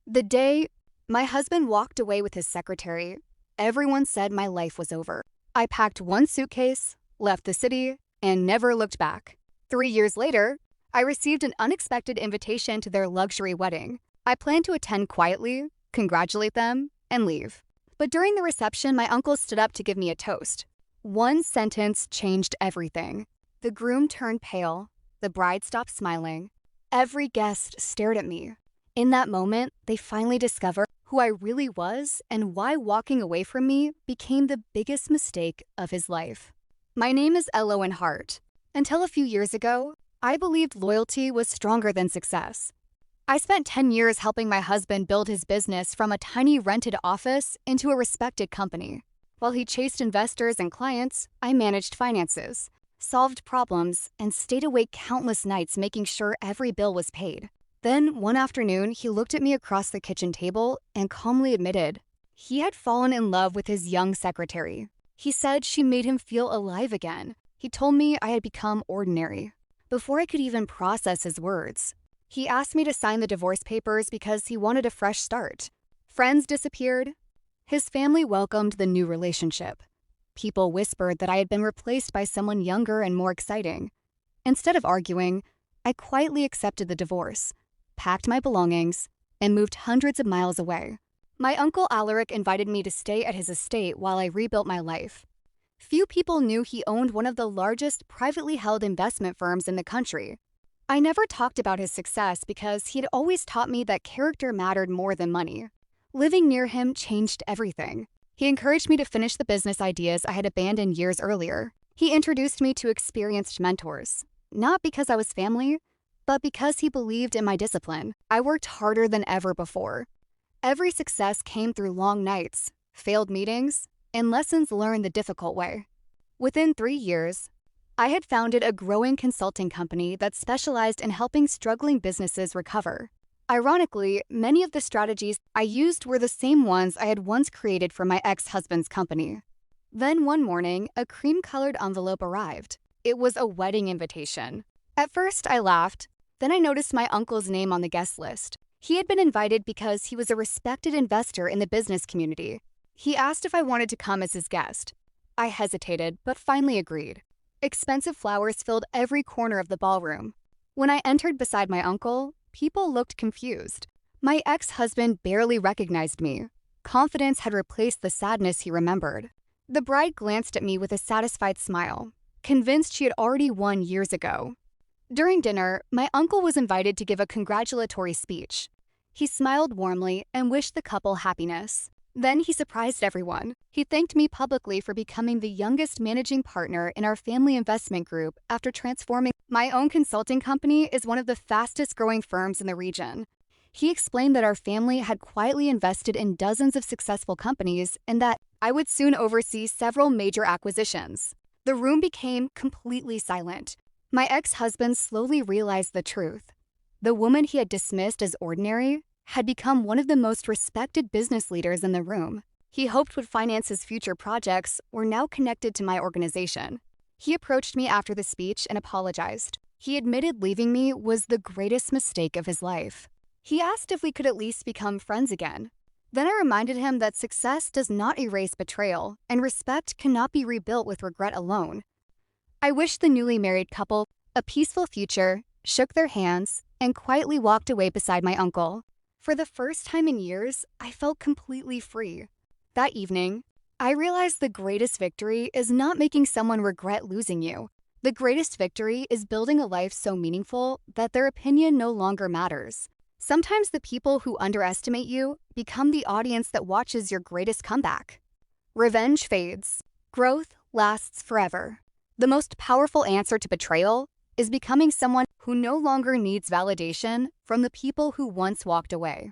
The day my husband walked away with his secretary, everyone said my life was over. I packed one suitcase, left the city, and never looked back. 3 years later, I received an unexpected invitation to their luxury wedding. I planned to attend quietly, congratulate them, and leave. But during the reception, my uncle stood up to give me a toast. One sentence changed everything. The groom turned pale. The bride stopped smiling. Every guest stared at me. In that moment, they finally discovered who I really was and why walking away from me became the biggest mistake of his life. My name is Elowen Hart. Until a few years ago, I believed loyalty was stronger than success. I spent 10 years helping my husband build his business from a tiny rented office into a respected company. While he chased investors and clients, I managed finances, solved problems, and stayed awake countless nights making sure every bill was paid. Then, one afternoon, he looked at me across the kitchen table and calmly admitted he had fallen in love with his young secretary. He said she made him feel alive again. He told me I had become ordinary. Before I could even process his words, he asked me to sign the divorce papers because he wanted a fresh start. Friends disappeared. His family welcomed the new relationship. People whispered that I had been replaced by someone younger and more exciting. Instead of arguing, I quietly accepted the divorce, packed my belongings, and moved hundreds of miles away. My uncle Alaric invited me to stay at his estate while I rebuilt my life. Few people knew he owned one of the largest privately held investment firms in the country. I never talked about his success because he had always taught me that character mattered more than money. Living near him changed everything. He encouraged me to finish the business ideas I had abandoned years earlier. He introduced me to experienced mentors, not because I was family, but because he believed in my discipline. I worked harder than ever before. Every success came through long nights, failed meetings, and lessons learned the difficult way. Within 3 years, I had founded a growing consulting company that specialized in helping struggling businesses recover. Ironically, many of the strategies I used were the same ones I had once created for my ex-husband's company. Then one morning, a cream-colored envelope arrived. It was a wedding invitation. At first, I laughed. Then I noticed my uncle's name on the guest list. He had been invited because he was a respected investor in the business community. He asked if I wanted to come as his guest. I hesitated, but finally agreed. Expensive flowers filled every corner of the ballroom. When I entered beside my uncle, people looked confused. My ex-husband barely recognized me. Confidence had replaced the sadness he remembered. The bride glanced at me with a satisfied smile, convinced she had already won years ago. During dinner, my uncle was invited to give a congratulatory speech. He smiled warmly and wished the couple happiness. Then he surprised everyone. He thanked me publicly for becoming the youngest managing partner in our family investment group after transforming. My own consulting company is one of the fastest growing firms in the region. He explained that our family had quietly invested in dozens of successful companies and that I would soon oversee several major acquisitions. The room became completely silent. My ex-husband slowly realized the truth. The woman he had dismissed as ordinary had become one of the most respected business leaders in the room. He hoped would finance his future projects were now connected to my organization. He approached me after the speech and apologized. He admitted leaving me was the greatest mistake of his life. He asked if we could at least become friends again. Then I reminded him that success does not erase betrayal, and respect cannot be rebuilt with regret alone. I wished the newly married couple a peaceful future, shook their hands, and quietly walked away beside my uncle. For the first time in years, I felt completely free. That evening, I realized the greatest victory is not making someone regret losing you. The greatest victory is building a life so meaningful that their opinion no longer matters. Sometimes the people who underestimate you become the audience that watches your greatest comeback. Revenge fades. Growth lasts forever. The most powerful answer to betrayal is becoming someone who no longer needs validation from the people who once walked away.